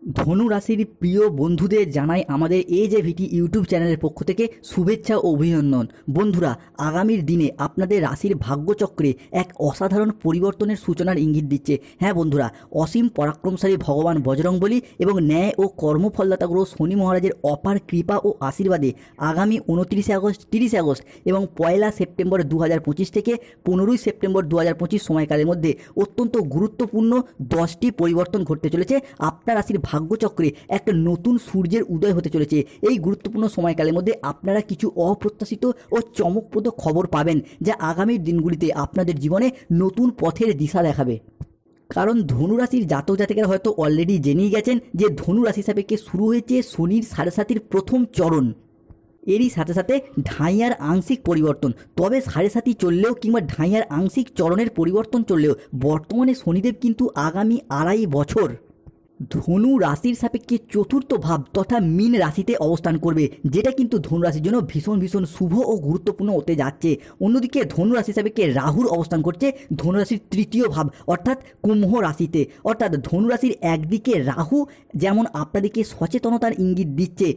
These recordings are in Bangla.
ধনু রাশির প্রিয় বন্ধুদের জানাই আমাদের AJVT ইউটিউব চ্যানেলের পক্ষ থেকে শুভেচ্ছা ও অভিনন্দন। বন্ধুরা, আগামীর দিনে আপনাদের রাশির ভাগ্যচক্রে এক অসাধারণ পরিবর্তনের সূচনার ইঙ্গিত দিচ্ছে। হ্যাঁ বন্ধুরা, অসীম পরাক্রমশালী ভগবান বজরংবলী এবং ন্যায় ও কর্মফলদাতা গ্রহ শনি মহারাজের অপার কৃপা ও আশীর্বাদে আগামী 29 আগস্ট, 30 আগস্ট এবং 1 সেপ্টেম্বর 2025 থেকে 15 সেপ্টেম্বর 2025 সময়কালের মধ্যে অত্যন্ত গুরুত্বপূর্ণ 10টি পরিবর্তন ঘটতে চলেছে। আপনার রাশির ভাগ্যচক্রে একটা নতুন সূর্যের উদয় হতে চলেছে। এই গুরুত্বপূর্ণ সময়কালের মধ্যে আপনারা কিছু অপ্রত্যাশিত ও চমকপ্রদ খবর পাবেন, যা আগামী দিনগুলিতে আপনাদের জীবনে নতুন পথের দিশা দেখাবে। কারণ ধনুরাশির জাতক জাতিকারা হয়তো অলরেডি জেনেই গেছেন যে ধনুরাশি সাপেক্ষে শুরু হয়েছে শনির 7.5 প্রথম চরণ। এরই সাথে সাথে ঢাইয়ার আংশিক পরিবর্তন। তবে 7.5 চললেও কিংবা ঢাইয়ার আংশিক চরণের পরিবর্তন চললেও বর্তমানে শনিদেব কিন্তু আগামী 2.5 বছর ধনু রাশির সাপেক্ষে চতুর্থ ভাব তথা মীন রাশিতে অবস্থান করবে, যেটা কিন্তু ধনু রাশির জন্য ভীষণ ভীষণ শুভ ও গুরুত্বপূর্ণ হতে যাচ্ছে। অন্যদিকে ধনু রাশি সাপেক্ষে রাহুর অবস্থান করছে ধনু রাশির তৃতীয় ভাব অর্থাৎ কুম্ভ রাশিতে। অর্থাৎ ধনু রাশির একদিকে রাহু যেমন আপনাদেরকে সচেতনতার ইঙ্গিত দিচ্ছে,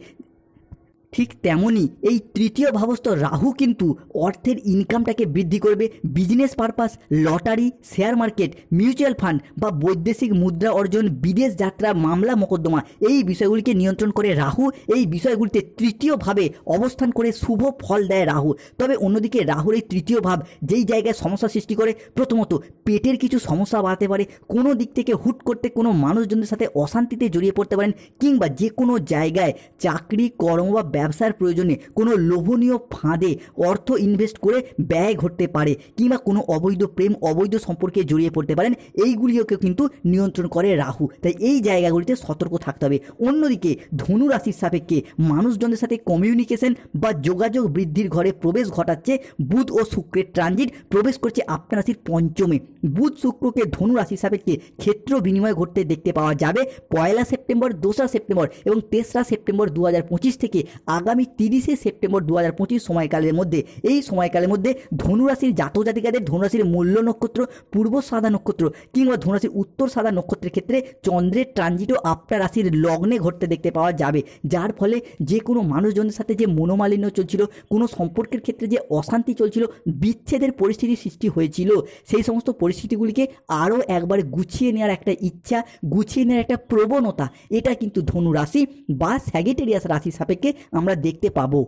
ঠিক তেমনই এই তৃতীয় ভাবস্থ রাহু কিন্তু অর্থের ইনকামটাকে বৃদ্ধি করবে। Business purpose, lottery, share market, mutual fund বা বৈদেশিক মুদ্রা অর্জন, বিদেশ যাত্রা, মামলা মোকদ্দমা এই বিষয়গুলিকে নিয়ন্ত্রণ করে রাহু। এই বিষয়গুলিতে তৃতীয়ভাবে অবস্থান করে শুভ ফল দেয় রাহু। তবে অন্যদিকে রাহুর এই তৃতীয় ভাব যেই জায়গায় সমস্যা সৃষ্টি করে, প্রথমত পেটের কিছু সমস্যা বাড়াতে পারে, কোনো দিক থেকে হুট করতে কোনো মানুষজনের সাথে অশান্তিতে জড়িয়ে পড়তে পারেন, কিংবা যে কোনো জায়গায় চাকরি, কর্ম বা ব্যবসার প্রয়োজনে কোনো লোভনীয় ফাঁদে অর্থ ইনভেস্ট করে ব্যয় ঘটতে পারে, কিংবা কোনো অবৈধ প্রেম, অবৈধ সম্পর্কে জড়িয়ে পড়তে পারেন। এইগুলিকে কিন্তু নিয়ন্ত্রণ করে রাহু। তাই এই জায়গাগুলিতে সতর্ক থাকতে হবে। অন্যদিকে ধনু রাশির সাপেক্ষে মানুষজনের সাথে কমিউনিকেশন বা যোগাযোগ বৃদ্ধির ঘরে প্রবেশ ঘটাচ্ছে বুধ ও শুক্রের ট্রানজিট। প্রবেশ করছে আপনার রাশির পঞ্চমে। বুধ শুক্রকে ধনু রাশির সাপেক্ষে ক্ষেত্র বিনিময় ঘটতে দেখতে পাওয়া যাবে 1 সেপ্টেম্বর, 2 সেপ্টেম্বর এবং 3 সেপ্টেম্বর 2025 থেকে আগামী 30 সেপ্টেম্বর 2025 সময়কালের মধ্যে। এই সময়কালের মধ্যে ধনুরাশির জাতক জাতিকাদের ধনুরাশির মূল্য নক্ষত্র, পূর্ব সাদা নক্ষত্র কিংবা ধনুরাশির উত্তর সাদা নক্ষত্রের ক্ষেত্রে চন্দ্রের ট্রানজিটও আপনার রাশির লগ্নে ঘটতে দেখতে পাওয়া যাবে, যার ফলে যে কোনো মানুষজনের সাথে যে মনোমালিন্য চলছিল, কোনো সম্পর্কের ক্ষেত্রে যে অশান্তি চলছিল, বিচ্ছেদের পরিস্থিতি সৃষ্টি হয়েছিল, সেই সমস্ত পরিস্থিতিগুলিকে আরও একবার গুছিয়ে নেওয়ার একটা ইচ্ছা, গুছিয়ে নেওয়ার একটা প্রবণতা, এটা কিন্তু ধনু রাশি বা স্যাগিটেরিয়াস রাশি সাপেক্ষে আমরা দেখতে পাবো।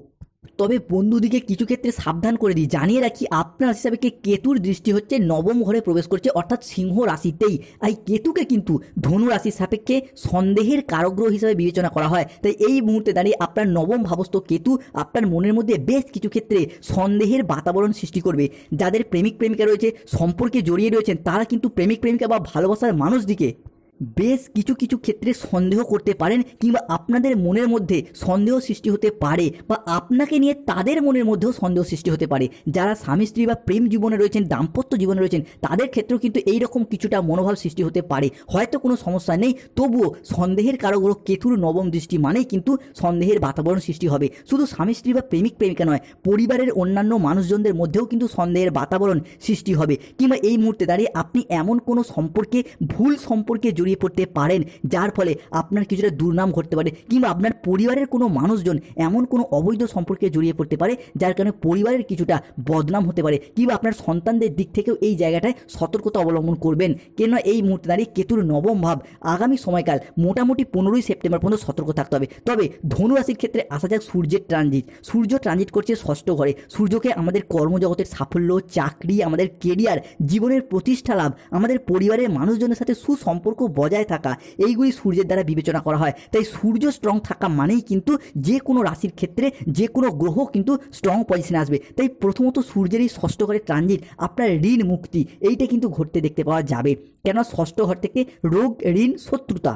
তবে বন্ধুদিকে কিছু ক্ষেত্রে সাবধান করে দিই, জানিয়ে রাখি আপনার রাশি সাপেক্ষে কেতুর দৃষ্টি হচ্ছে নবম ঘরে প্রবেশ করছে অর্থাৎ সিংহ রাশিতেই। এই কেতুকে কিন্তু ধনু রাশির সাপেক্ষে সন্দেহের কারগ্রহ হিসেবে বিবেচনা করা হয়। তাই এই মুহূর্তে দাঁড়িয়ে আপনার নবম ভাবস্থ কেতু আপনার মনের মধ্যে বেশ কিছু ক্ষেত্রে সন্দেহের বাতাবরণ সৃষ্টি করবে। যাদের প্রেমিক প্রেমিকা রয়েছে, সম্পর্কে জড়িয়ে রয়েছেন, তারা কিন্তু প্রেমিক প্রেমিকা বা ভালোবাসার মানুষদিকে বেশ কিছু কিছু ক্ষেত্রে সন্দেহ করতে পারেন, কিংবা আপনাদের মনের মধ্যে সন্দেহ সৃষ্টি হতে পারে, বা আপনাকে নিয়ে তাদের মনের মধ্যেও সন্দেহ সৃষ্টি হতে পারে। যারা স্বামী স্ত্রী বা প্রেম জীবনে রয়েছেন, দাম্পত্য জীবনে রয়েছেন, তাদের ক্ষেত্রেও কিন্তু এইরকম কিছুটা মনোভাব সৃষ্টি হতে পারে। হয়তো কোনো সমস্যা নেই, তবুও সন্দেহের কারগ্রহ কেতুর নবম দৃষ্টি মানেই কিন্তু সন্দেহের বাতাবরণ সৃষ্টি হবে। শুধু স্বামী স্ত্রী বা প্রেমিক প্রেমিকা নয়, পরিবারের অন্যান্য মানুষজনদের মধ্যেও কিন্তু সন্দেহের বাতাবরণ সৃষ্টি হবে। কিংবা এই মুহূর্তে দাঁড়িয়ে আপনি এমন কোনো সম্পর্কে, ভুল সম্পর্কে জড়িয়ে পড়তে পারেন, যার ফলে আপনার কিছুটা দুর্নাম ঘটতে পারে, কিংবা আপনার পরিবারের কোনো মানুষজন এমন কোনো অবৈধ সম্পর্কে জড়িয়ে পড়তে পারে, যার কারণে পরিবারের কিছুটা বদনাম হতে পারে, কিংবা আপনার সন্তানদের দিক থেকেও এই জায়গাটায় সতর্কতা অবলম্বন করবেন। কেননা এই মুহূর্তে দাঁড়িয়ে কেতুর নবম ভাব আগামী সময়কাল মোটামুটি 15 সেপ্টেম্বর পর্যন্ত সতর্ক থাকতে হবে। তবে ধনু রাশির ক্ষেত্রে আসা যাক সূর্যের ট্রানজিট। সূর্য ট্রানজিট করছে ষষ্ঠ ঘরে। সূর্যকে আমাদের কর্মজগতের সাফল্য, চাকরি, আমাদের কেরিয়ার, জীবনের প্রতিষ্ঠা লাভ, আমাদের পরিবারের মানুষজনের সাথে সুসম্পর্ক বজায় থাকা, এইগুলি সূর্যের দ্বারা বিবেচনা করা হয়। তাই সূর্য স্ট্রং থাকা মানেই কিন্তু যে কোনো রাশির ক্ষেত্রে যে কোনো গ্রহ কিন্তু স্ট্রং পজিশনে আসবে। তাই প্রথমত সূর্যের এই ষষ্ঠ ঘরে ট্রানজিট আপনার ঋণ মুক্তি এইটা কিন্তু ঘটতে দেখতে পাওয়া যাবে। কেননা ষষ্ঠ ঘর থেকে রোগ, ঋণ, শত্রুতা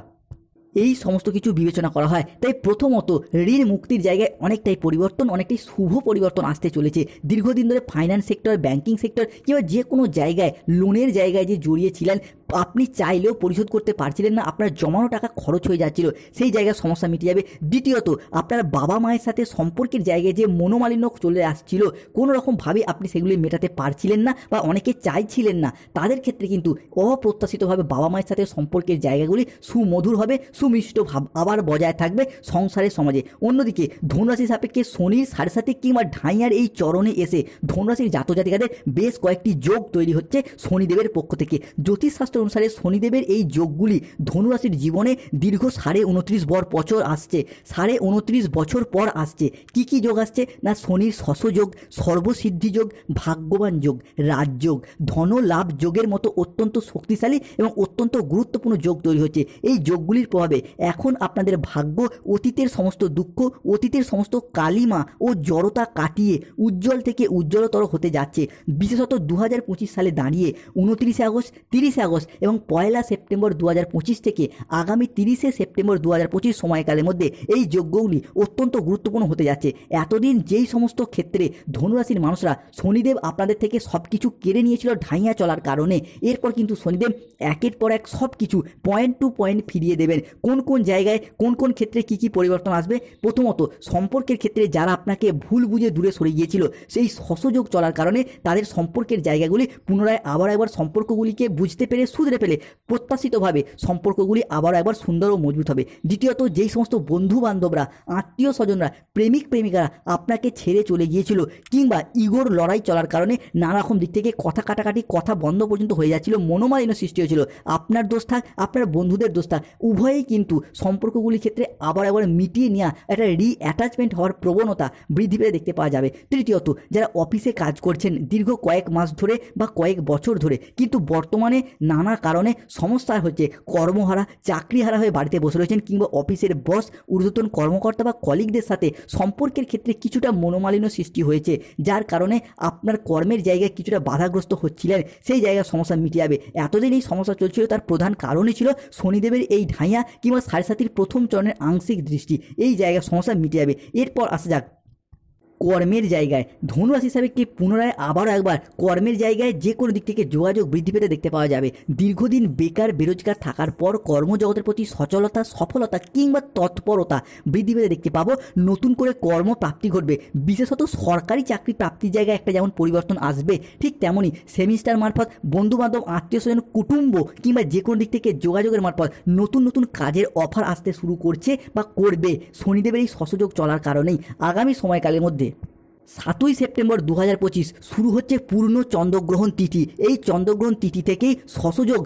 এই সমস্ত কিছু বিবেচনা করা হয়। তাই প্রথমত ঋণ মুক্তির জায়গায় অনেকটাই পরিবর্তন, অনেকটাই শুভ পরিবর্তন আসতে চলেছে। দীর্ঘদিন ধরে ফাইন্যান্স সেক্টর, ব্যাংকিং সেক্টর কিংবা যে কোনো জায়গায় লোনের জায়গায় যে জড়িয়েছিলেন, আপনি চাইলেও পরিশোধ করতে পারছিলেন না, আপনার জমানো টাকা খরচ হয়ে যাচ্ছিল, সেই জায়গায় সমস্যা মিটে যাবে। দ্বিতীয়ত আপনার বাবা মায়ের সাথে সম্পর্কের জায়গায় যে মনোমালিন্য চলে আসছিল, কোনো রকমভাবে আপনি সেগুলি মেটাতে পারছিলেন না বা অনেকে চাইছিলেন না, তাদের ক্ষেত্রে কিন্তু অপ্রত্যাশিতভাবে বাবা মায়ের সাথে সম্পর্কের জায়গাগুলি সুমধুর হবে, সুমিষ্ট ভাব আবার বজায় থাকবে সংসারের সমাজে। অন্যদিকে ধনুরাশি সাপেক্ষে শনির 7.5 কিংবা ঢাইয়ার এই চরণে এসে ধনুরাশির জাতজাতিকাদের বেশ কয়েকটি যোগ তৈরি হচ্ছে শনিদেবের পক্ষ থেকে। জ্যোতিষশাস্ত্র অনুসারে শনিদেবের এই যোগগুলি ধনুরাশির জীবনে দীর্ঘ 29.5 বছর আসছে, 29.5 বছর পর আসছে। কি কি যোগ আসছে না, শনির শশযোগ, সর্বসিদ্ধি যোগ, ভাগ্যবান যোগ, রাজযোগ, ধন লাভ যোগের মতো অত্যন্ত শক্তিশালী এবং অত্যন্ত গুরুত্বপূর্ণ যোগ তৈরি হচ্ছে। এই যোগগুলির প্রভাবে এখন আপনাদের ভাগ্য অতীতের সমস্ত দুঃখ, অতীতের সমস্ত কালিমা ও জড়তা কাটিয়ে উজ্জ্বল থেকে উজ্জ্বলতর হতে যাচ্ছে। বিশেষত 2025 সালে দাঁড়িয়ে 29 আগস্ট, 30 আগস্ট এবং 1 সেপ্টেম্বর 2025 থেকে আগামী 30 সেপ্টেম্বর 2025 সময়কালের মধ্যে এই যোগ্যগুলি অত্যন্ত গুরুত্বপূর্ণ হতে যাচ্ছে। এতদিন যেই সমস্ত ক্ষেত্রে ধনুরাশির মানুষরা শনিদেব আপনাদের থেকে সব কিছু কেড়ে নিয়েছিল ঢাইয়া চলার কারণে, এরপর কিন্তু শনিদেব একের পর এক সব কিছু পয়েন্ট টু পয়েন্ট ফিরিয়ে দেবেন। কোন কোন জায়গায় কোন কোন ক্ষেত্রে কি কি পরিবর্তন আসবে। প্রথমত, সম্পর্কের ক্ষেত্রে যারা আপনাকে ভুল বুঝে দূরে সরে গিয়েছিল, সেই শশযোগ চলার কারণে তাদের সম্পর্কের জায়গাগুলি পুনরায় আবার একবার সম্পর্কগুলিকে বুঝতে পেরে শুধরে পেলে প্রত্যাশিতভাবে সম্পর্কগুলি আবার একবার সুন্দর ও মজবুত হবে। দ্বিতীয়ত, যেই সমস্ত বন্ধু বান্ধবরা, আত্মীয় স্বজনরা, প্রেমিক প্রেমিকারা আপনাকে ছেড়ে চলে গিয়েছিল কিংবা ইগোর লড়াই চলার কারণে নানা রকম দিক থেকে কথা কাটাকাটি, কথা বন্ধ পর্যন্ত হয়ে যাচ্ছিল, মনোমালিন্য সৃষ্টি হয়েছিল, আপনার দোষ থাক আপনার বন্ধুদের দোষ থাক, উভয়েই কিন্তু সম্পর্কগুলির ক্ষেত্রে আবার একবার মিটিয়ে নেওয়া একটা রিঅ্যাটাচমেন্ট হওয়ার প্রবণতা বৃদ্ধি পেতে দেখতে পাওয়া যাবে। তৃতীয়ত, যারা অফিসে কাজ করছেন দীর্ঘ কয়েক মাস ধরে বা কয়েক বছর ধরে কিন্তু বর্তমানে নানা কারণে সমস্যা হচ্ছে, কর্মহারা, চাকরিহারা হয়ে বাড়িতে বসে রয়েছেন কিংবা অফিসের বস, ঊর্ধ্বতন কর্মকর্তা বা কলিগদের সাথে সম্পর্কের ক্ষেত্রে কিছুটা মনোমালিন্য সৃষ্টি হয়েছে, যার কারণে আপনার কর্মের জায়গায় কিছুটা বাধাগ্রস্ত হচ্ছিলেন, সেই জায়গার সমস্যা মিটে যাবে। এতদিন এই সমস্যা চলছিল, তার প্রধান কারণই ছিল শনিদেবের এই ঢাইয়া কিংবা 7.5 প্রথম চরণের আংশিক দৃষ্টি। এই জায়গার সমস্যা মিটে যাবে। এরপর আসা যাক কর্মের জায়গায়। ধনুরাশি হিসাবে কি পুনরায় আবারও একবার কর্মের জায়গায় যে কোনো দিক থেকে যোগাযোগ বৃদ্ধি পেতে দেখতে পাওয়া যাবে। দীর্ঘদিন বেকার বেরোজগার থাকার পর কর্মজগতের প্রতি সচলতা, সফলতা কিংবা তৎপরতা বৃদ্ধি পেতে দেখতে পাবো। নতুন করে কর্মপ্রাপ্তি ঘটবে। বিশেষত সরকারি চাকরি প্রাপ্তির জায়গায় একটা যেমন পরিবর্তন আসবে, ঠিক তেমনই সেমিস্টার মারফত বন্ধুবান্ধব, আত্মীয় স্বজন, কুটুম্ব কিংবা যে কোনো দিক থেকে যোগাযোগের মারফত নতুন নতুন কাজের অফার আসতে শুরু করছে বা করবে শনিদেবের এই শশযোগ চলার কারণেই। আগামী সময়কালের মধ্যে 7 সেপ্টেম্বর 2025 শুরু হচ্ছে পূর্ণ চন্দ্রগ্রহণ তিথি। এই চন্দ্রগ্রহণ তিথি থেকেই শশযোগ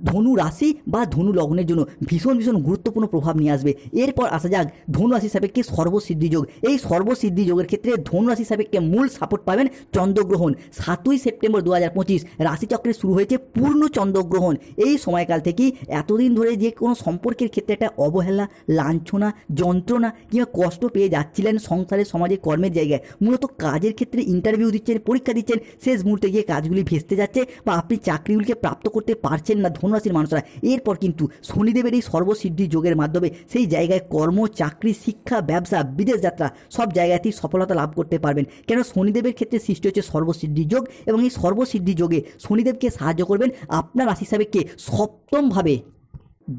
ধনু রাশি বা ধনু লগ্নের জন্য ভীষণ ভীষণ গুরুত্বপূর্ণ প্রভাব নিয়ে আসবে। এরপর আসা যাক ধনু রাশি সাপেক্ষে সর্বসিদ্ধি যোগ। এই সর্বসিদ্ধি যোগের ক্ষেত্রে ধনু রাশি সাপেক্ষে মূল সাপোর্ট পাবেন চন্দ্রগ্রহণ। 7 সেপ্টেম্বর 2025 রাশিচক্রে শুরু হয়েছে পূর্ণ চন্দ্রগ্রহণ। এই সময়কাল থেকেই এতদিন ধরে যে কোনো সম্পর্কের ক্ষেত্রে একটা অবহেলা, লাঞ্ছনা, যন্ত্রণা কিংবা কষ্ট পেয়ে যাচ্ছিলেন সংসারে, সমাজে, কর্মের জায়গায়, মূলত কাজের ক্ষেত্রে ইন্টারভিউ দিচ্ছেন, পরীক্ষা দিচ্ছেন, শেষ মুহূর্তে গিয়ে কাজগুলি ভেস্তে যাচ্ছে বা আপনি চাকরিগুলিকে প্রাপ্ত করতে পারছেন না ধনুরাশির মানুষরা। এরপর কিন্তু শনিদেবের এই সর্বসিদ্ধি যোগের মাধ্যমে সেই জায়গায় কর্ম, চাকরি, শিক্ষা, ব্যবসা, বিদেশ যাত্রা সব জায়গাতেই সফলতা লাভ করতে পারবেন। কেন শনিদেবের ক্ষেত্রে সৃষ্টি হচ্ছে সর্বসিদ্ধি যোগ এবং এই সর্বসিদ্ধি যোগে শনিদেবকে সাহায্য করবেন আপনার রাশি সাপেক্ষে সপ্তমভাবে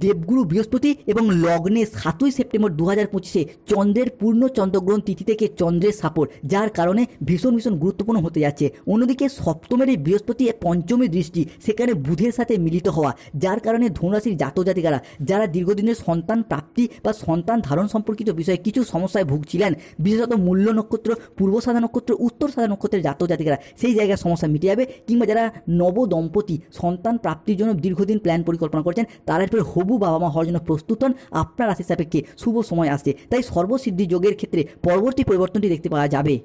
দেবগুরু বৃহস্পতি এবং লগ্নে 7 সেপ্টেম্বর 2025 চন্দ্রের পূর্ণ চন্দ্রগ্রহণ তিথি থেকে চন্দ্রের সাপোর্ট, যার কারণে ভীষণ ভীষণ গুরুত্বপূর্ণ হতে যাচ্ছে। অন্যদিকে সপ্তমের এই বৃহস্পতি পঞ্চমী দৃষ্টি, সেখানে বুধের সাথে মিলিত হওয়া, যার কারণে ধনুরাশির জাতজাতিকারা যারা দীর্ঘদিনের সন্তান প্রাপ্তি বা সন্তান ধারণ সম্পর্কিত বিষয়ে কিছু সমস্যায় ভুগছিলেন, বিশেষত মূল্য নক্ষত্র, পূর্ব সাদা নক্ষত্র, উত্তর সাদা নক্ষত্রের জাতজাতিকারা, সেই জায়গার সমস্যা মিটে যাবে। কিংবা যারা নব দম্পতি সন্তান প্রাপ্তির জন্য দীর্ঘদিন প্ল্যান পরিকল্পনা করছেন, তারা এরপর হবু বাবা মা হওয়ার জন্য প্রস্তুত হন। আপনার রাশি সাপেক্ষে শুভ সময় আসছে। তাই সর্বসিদ্ধি যোগের ক্ষেত্রে পরবর্তী পরিবর্তনটি দেখতে পাওয়া যাবে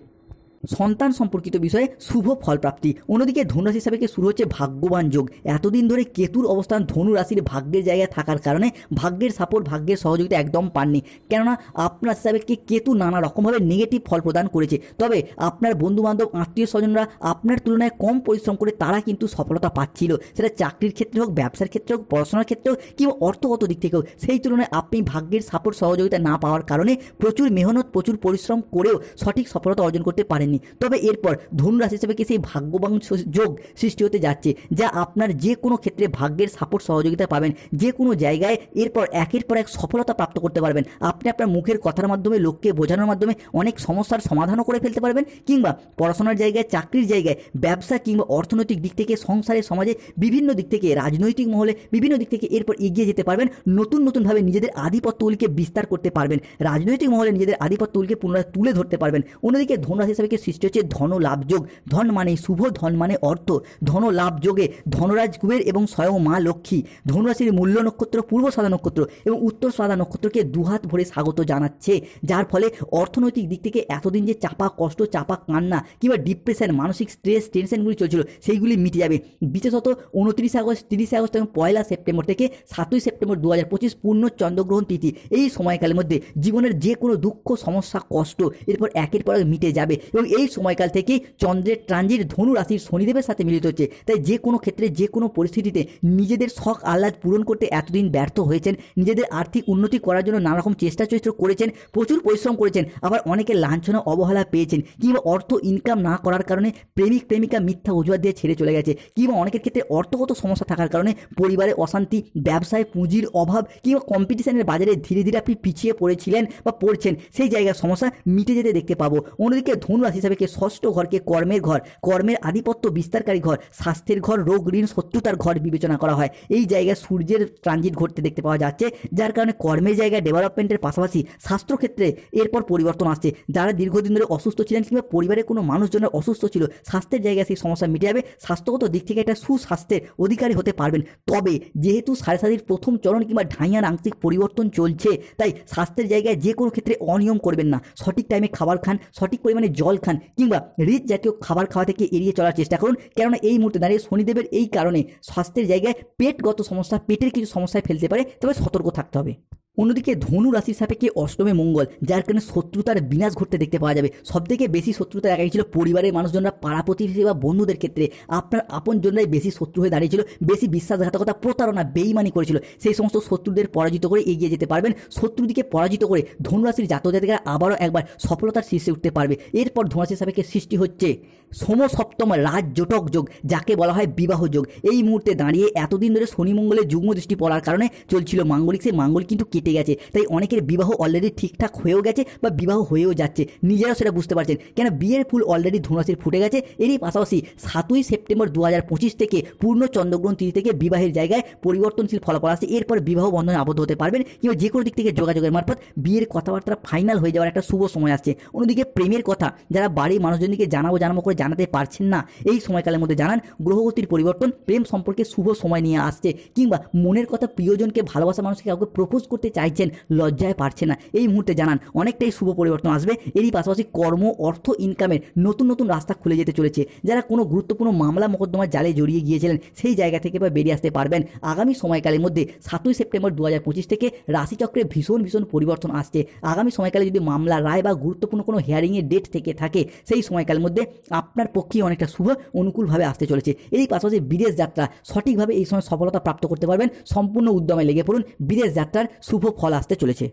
সন্তান সম্পর্কিত বিষয়ে শুভ ফলপ্রাপ্তি। অন্যদিকে ধনুরাশি সাপেক্ষে শুরু হচ্ছে ভাগ্যবান যোগ। এতদিন ধরে কেতুর অবস্থান ধনু রাশির ভাগ্যের জায়গায় থাকার কারণে ভাগ্যের সাপোর্ট, ভাগ্যের সহযোগিতা একদম পাননি। কেননা আপনার সাপেক্ষে কেতু নানা রকমভাবে নেগেটিভ ফল প্রদান করেছে। তবে আপনার বন্ধুবান্ধব, আত্মীয় স্বজনরা আপনার তুলনায় কম পরিশ্রম করে তারা কিন্তু সফলতা পাচ্ছিল, সেটা চাকরির ক্ষেত্রে হোক, ব্যবসার ক্ষেত্রে হোক, পড়াশোনার ক্ষেত্রে হোক কিংবা অর্থগত দিক থেকে হোক। সেই তুলনায় আপনি ভাগ্যের সাপোর্ট, সহযোগিতা না পাওয়ার কারণে প্রচুর মেহনত, প্রচুর পরিশ্রম করেও সঠিক সফলতা অর্জন করতে পারেননি। পারেননি। তবে এরপর ধনু রাশি হিসেবে সেই ভাগ্যবান যোগ সৃষ্টি হতে যাচ্ছে, যা আপনার যে কোনো ক্ষেত্রে ভাগ্যের সাপোর্ট সহযোগিতা পাবেন। যে কোনো জায়গায় এরপর একের পর এক সফলতা প্রাপ্ত করতে পারবেন। আপনি আপনার মুখের কথার মাধ্যমে, লোককে বোঝানোর মাধ্যমে অনেক সমস্যার সমাধানও করে ফেলতে পারবেন, কিংবা পড়াশোনার জায়গায়, চাকরির জায়গায়, ব্যবসা কিংবা অর্থনৈতিক দিক থেকে, সংসারে, সমাজে বিভিন্ন দিক থেকে, রাজনৈতিক মহলে বিভিন্ন দিক থেকে এরপর এগিয়ে যেতে পারবেন। নতুনভাবে নিজেদের আধিপত্যগুলিকে বিস্তার করতে পারবেন। রাজনৈতিক মহলে নিজেদের আধিপত্যগুলিকে পুনরায় তুলে ধরতে পারবেন। অন্যদিকে ধনুরাশি হিসাবে সৃষ্টি হচ্ছে ধন লাভ যোগ। ধন মানে শুভ, ধন মানে অর্থ। ধন লাভ যোগে ধনরাজ কুবের এবং স্বয়ং মা লক্ষ্মী ধনুরাশির মূল্য নক্ষত্র, পূর্বষাঢ়া নক্ষত্র এবং উত্তরষাঢ়া নক্ষত্রকে দুহাত ভরে স্বাগত জানাচ্ছে, যার ফলে অর্থনৈতিক দিক থেকে এতদিন যে চাপা কষ্ট, চাপা কান্না কিংবা ডিপ্রেশন, মানসিক স্ট্রেস, টেনশনগুলি চলছিল, সেইগুলি মিটে যাবে। বিশেষত 29 আগস্ট, 30 আগস্ট এবং 1 সেপ্টেম্বর থেকে 7 সেপ্টেম্বর 2025 পূর্ণ চন্দ্রগ্রহণ তিথি, এই সময়কালের মধ্যে জীবনের যে কোনো দুঃখ, সমস্যা, কষ্ট এরপর একের পর এক মিটে যাবে। এবং এই সময়কাল থেকেই চন্দ্রের ট্রানজিট ধনু রাশির শনিদেবের সাথে মিলিত হচ্ছে। তাই যে কোনো ক্ষেত্রে, যে কোনো পরিস্থিতিতে নিজেদের শখ আহ্লাদ পূরণ করতে এতদিন ব্যর্থ হয়েছেন, নিজেদের আর্থিক উন্নতি করার জন্য নানা রকম চেষ্টা করেছেন, প্রচুর পরিশ্রম করেছেন, আবার অনেকে লাঞ্ছনা অবহেলা পেয়েছেন, কিংবা অর্থ ইনকাম না করার কারণে প্রেমিক প্রেমিকা মিথ্যা অজুহাত দিয়ে ছেড়ে চলে গেছে, কিংবা অনেকের ক্ষেত্রে অর্থগত সমস্যা থাকার কারণে পরিবারে অশান্তি, ব্যবসায় পুঁজির অভাব কিংবা কম্পিটিশনের বাজারে ধীরে ধীরে আপনি পিছিয়ে পড়েছিলেন বা পড়ছেন, সেই জায়গার সমস্যা মিটে যেতে দেখতে পাবো। অন্যদিকে ধনু রাশি হিসাবে ষষ্ঠ ঘরকে কর্মের ঘর, কর্মের আধিপত্য বিস্তারকারী ঘর, স্বাস্থ্যের ঘর, রোগ ঋণ শত্রুতার ঘর বিবেচনা করা হয়। এই জায়গায় সূর্যের ট্রানজিট ঘটতে দেখতে পাওয়া যাচ্ছে, যার কারণে কর্মের জায়গায় ডেভেলপমেন্টের পাশাপাশি স্বাস্থ্যক্ষেত্রে এরপর পরিবর্তন আসছে। যারা দীর্ঘদিন ধরে অসুস্থ ছিলেন কিংবা পরিবারের কোনো মানুষজনের অসুস্থ ছিল, স্বাস্থ্যের জায়গায় সেই সমস্যা মিটে যাবে। স্বাস্থ্যগত দিক থেকে একটা সুস্বাস্থ্যের অধিকারী হতে পারবেন। তবে যেহেতু সাড়ে সাতির প্রথম চরণ কিংবা ঢাইয়ার আংশিক পরিবর্তন চলছে, তাই স্বাস্থ্যের জায়গায় যে কোনো ক্ষেত্রে অনিয়ম করবেন না। সঠিক টাইমে খাবার খান, সঠিক পরিমাণে জল খান, কিংবা রিচ জাতীয় খাবার খাওয়া থেকে এড়িয়ে চলার চেষ্টা করুন। কেননা এই মুহূর্তে দাঁড়িয়ে শনিদেবের এই কারণে স্বাস্থ্যের জায়গায় পেটগত সমস্যা, পেটের কিছু সমস্যায় ফেলতে পারে, তবে সতর্ক থাকতে হবে। অন্যদিকে ধনু রাশির সাপেক্ষে অষ্টমে মঙ্গল, যার কারণে শত্রুতার বিনাশ ঘটতে দেখতে পাওয়া যাবে। সবথেকে বেশি শত্রুতা দেখা গিয়েছিল পরিবারের মানুষজনরা, পাড়া প্রতিবেশী বা বন্ধুদের ক্ষেত্রে আপনার আপনজনরাই বেশি শত্রু হয়ে দাঁড়িয়েছিল, বেশি বিশ্বাসঘাতকতা, প্রতারণা, বেইমানি করেছিল। সেই সমস্ত শত্রুদের পরাজিত করে এগিয়ে যেতে পারবেন। শত্রুদিকে পরাজিত করে ধনু রাশির জাতক জাতিকারা আবারও একবার সফলতার শীর্ষে উঠতে পারবে। এরপর ধনু রাশির সাপেক্ষে সৃষ্টি হচ্ছে সমসপ্তম রাজযোটক যোগ, যাকে বলা হয় বিবাহ যোগ। এই মুহূর্তে দাঁড়িয়ে এতদিন ধরে শনি মঙ্গলের যুগ্ম দৃষ্টি পড়ার কারণে চলছিল মাঙ্গলিক, সেই মাঙ্গলিক কিন্তু কেটে গেছে। তাই অনেকের বিবাহ অলরেডি ঠিকঠাক হয়েও গেছে বা বিবাহ হয়েও যাচ্ছে, নিজেরাও সেটা বুঝতে পারছেন, কেন বিয়ের ফুল অলরেডি ধনু রাশির ফুটে গেছে। এরই পাশাপাশি 7 সেপ্টেম্বর 2025 থেকে পূর্ণ চন্দ্রগ্রহণ তিথি থেকে বিবাহের জায়গায় পরিবর্তনশীল ফলাফল আসছে। এরপর বিবাহ বন্ধনে আবদ্ধ হতে পারবেন, কিংবা যে কোনো দিক থেকে যোগাযোগের মারফত বিয়ের কথাবার্তা ফাইনাল হয়ে যাওয়ার একটা শুভ সময় আসছে। অন্যদিকে প্রেমের কথা যারা বাড়ির মানুষজনকে জানাবো করে জানাতে পারছেন না, এই সময়কালের মধ্যে জানান। গ্রহগতির পরিবর্তন প্রেম সম্পর্কে শুভ সময় নিয়ে আসছে, কিংবা মনের কথা প্রিয়জনকে, ভালোবাসা মানুষকে কাউকে প্রপোজ করতে চাইছেন, লজ্জায় পারছে না, এই মুহূর্তে জানান, অনেকটাই শুভ পরিবর্তন আসবে। এরই পাশাপাশি কর্ম, অর্থ, ইনকামের নতুন রাস্তা খুলে যেতে চলেছে। যারা কোনো গুরুত্বপূর্ণ মামলা মোকদ্দমার জালে জড়িয়ে গিয়েছিলেন, সেই জায়গা থেকে বেরিয়ে আসতে পারবেন। আগামী সময়কালের মধ্যে 7 সেপ্টেম্বর 2025 থেকে রাশিচক্রে ভীষণ পরিবর্তন আসছে। আগামী সময়কালে যদি মামলা, রায় বা গুরুত্বপূর্ণ কোনো হিয়ারিংয়ের ডেট থেকে থাকে, সেই সময়কালের মধ্যে আপনার পক্ষে অনেকটা শুভ অনুকূলভাবে আসতে চলেছে। এরই পাশাপাশি বিদেশ যাত্রা সঠিকভাবে এই সময় সফলতা প্রাপ্ত করতে পারবেন। সম্পূর্ণ উদ্যমে লেগে পড়ুন, বিদেশ যাত্রার শুভ ফল আসতে চলেছে।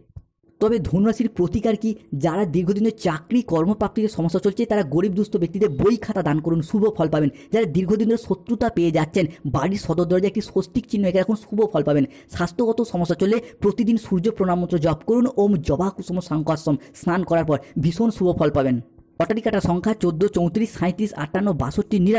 তবে ধনুরাশির প্রতিকার কি? যারা দীর্ঘদিনের চাকরি কর্মপ্রাপ্তিতে সমস্যা চলছে, তারা গরিব দুস্থ ব্যক্তিদের বই খাতা দান করুন, শুভ ফল পাবেন। যারা দীর্ঘদিন ধরে শত্রুতা পেয়ে যাচ্ছেন, বাড়ির সদর দরজায় একটি স্বস্তিক চিহ্ন এঁকে রাখুন, শুভ ফল পাবেন। স্বাস্থ্যগত সমস্যা চললে প্রতিদিন সূর্য প্রণাম মন্ত্র জপ করুন। ওম জবা কুসুম শঙ্করসম স্নান করার পর ভীষণ শুভ ফল পাবেন। লটারি কাটার সংখ্যা 14, 34, 37, 58, 62, 99।